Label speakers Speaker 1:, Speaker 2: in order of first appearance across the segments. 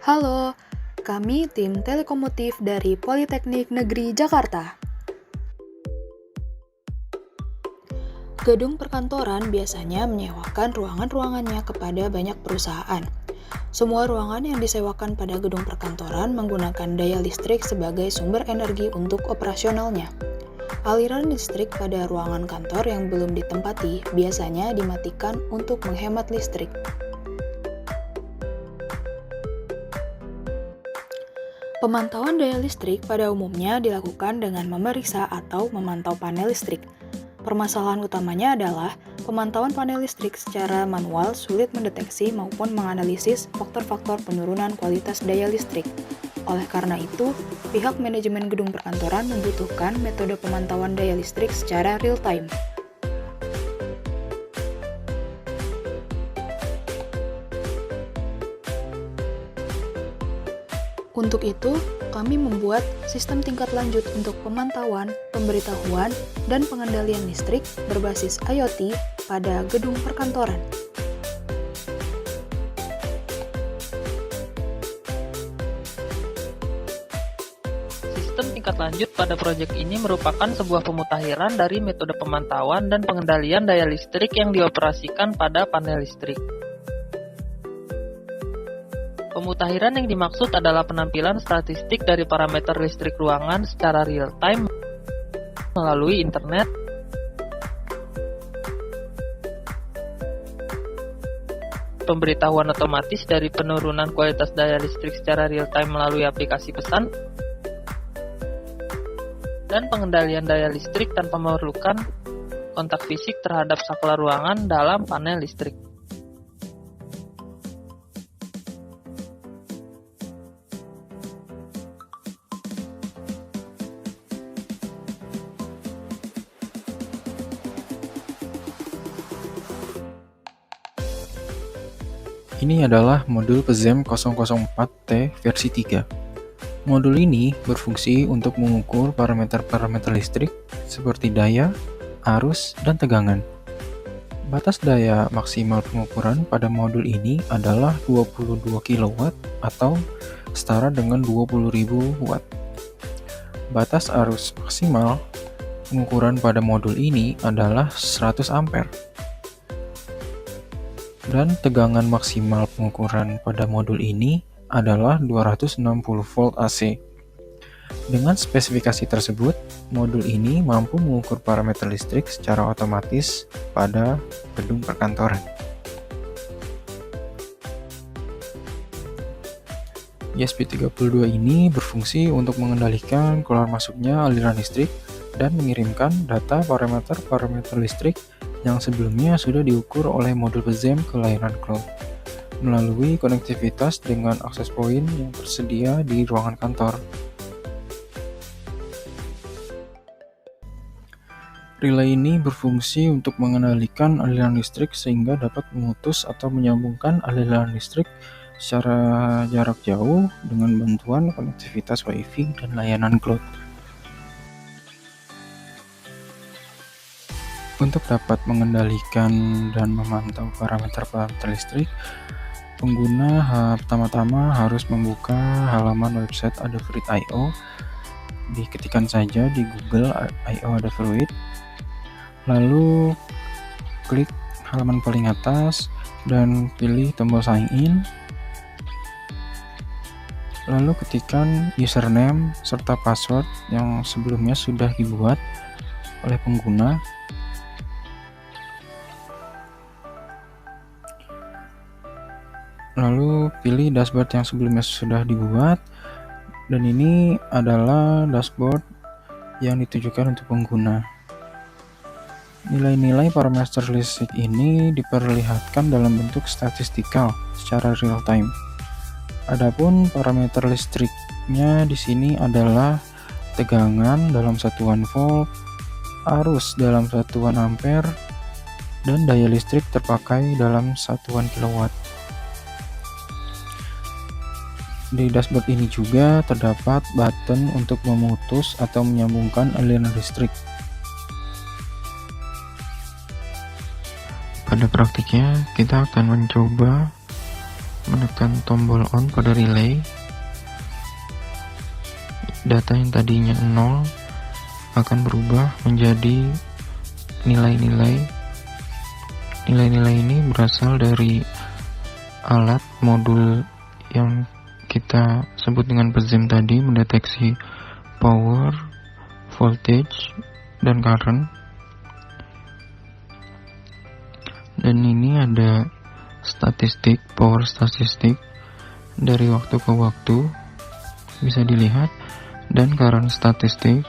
Speaker 1: Halo, kami tim Telekomotif dari Politeknik Negeri Jakarta. Gedung perkantoran biasanya menyewakan ruangan-ruangannya kepada banyak perusahaan. Semua ruangan yang disewakan pada gedung perkantoran menggunakan daya listrik sebagai sumber energi untuk operasionalnya. Aliran listrik pada ruangan kantor yang belum ditempati biasanya dimatikan untuk menghemat listrik. Pemantauan daya listrik pada umumnya dilakukan dengan memeriksa atau memantau panel listrik. Permasalahan utamanya adalah pemantauan panel listrik secara manual sulit mendeteksi maupun menganalisis faktor-faktor penurunan kualitas daya listrik. Oleh karena itu, pihak manajemen gedung perkantoran membutuhkan metode pemantauan daya listrik secara real-time. Untuk itu, kami membuat sistem tingkat lanjut untuk pemantauan, pemberitahuan, dan pengendalian listrik berbasis IoT pada gedung perkantoran.
Speaker 2: Sistem tingkat lanjut pada proyek ini merupakan sebuah pemutakhiran dari metode pemantauan dan pengendalian daya listrik yang dioperasikan pada panel listrik. Pemutakhiran yang dimaksud adalah penampilan statistik dari parameter listrik ruangan secara real-time melalui internet, pemberitahuan otomatis dari penurunan kualitas daya listrik secara real-time melalui aplikasi pesan, dan pengendalian daya listrik tanpa memerlukan kontak fisik terhadap saklar ruangan dalam panel listrik.
Speaker 3: Ini adalah modul PZEM 004T versi 3. Modul ini berfungsi untuk mengukur parameter-parameter listrik seperti daya, arus, dan tegangan. Batas daya maksimal pengukuran pada modul ini adalah 22 kW atau setara dengan 20.000 Watt. Batas arus maksimal pengukuran pada modul ini adalah 100 ampere. Dan tegangan maksimal pengukuran pada modul ini adalah 260 volt AC. Dengan spesifikasi tersebut, modul ini mampu mengukur parameter listrik secara otomatis pada gedung perkantoran. ESP32 ini berfungsi untuk mengendalikan keluar masuknya aliran listrik dan mengirimkan data parameter-parameter listrik yang sebelumnya sudah diukur oleh modul PZEM ke layanan cloud melalui konektivitas dengan akses point yang tersedia di ruangan kantor. Relay ini berfungsi untuk mengendalikan aliran listrik sehingga dapat memutus atau menyambungkan aliran listrik secara jarak jauh dengan bantuan konektivitas Wi-Fi dan layanan cloud. Untuk dapat mengendalikan dan memantau parameter-parameter listrik, pengguna pertama-tama harus membuka halaman website Adafruit.io. Diketikkan saja di Google I/O Adafruit, lalu klik halaman paling atas dan pilih tombol sign in. Lalu ketikkan username serta password yang sebelumnya sudah dibuat oleh pengguna. Lalu pilih dashboard yang sebelumnya sudah dibuat, dan ini adalah dashboard yang ditujukan untuk pengguna. Nilai-nilai parameter listrik ini diperlihatkan dalam bentuk statistikal secara real time. Adapun parameter listriknya di sini adalah tegangan dalam satuan volt, arus dalam satuan ampere, dan daya listrik terpakai dalam satuan kilowatt. Di dashboard ini juga terdapat button untuk memutus atau menyambungkan aliran listrik. Pada praktiknya, kita akan mencoba menekan tombol on pada relay, data yang tadinya 0 akan berubah menjadi nilai-nilai. Nilai-nilai ini berasal dari alat modul yang kita sebut dengan PZEM tadi, mendeteksi power, voltage, dan current. Dan ini ada statistik, power statistik dari waktu ke waktu bisa dilihat, dan current statistik,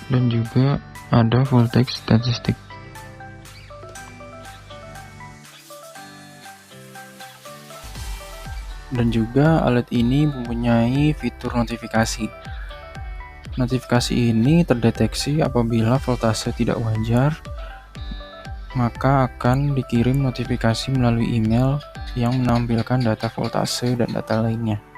Speaker 3: dan juga ada voltage statistik. Dan juga alat ini mempunyai fitur notifikasi. Notifikasi ini terdeteksi apabila voltase tidak wajar, maka akan dikirim notifikasi melalui email yang menampilkan data voltase dan data lainnya.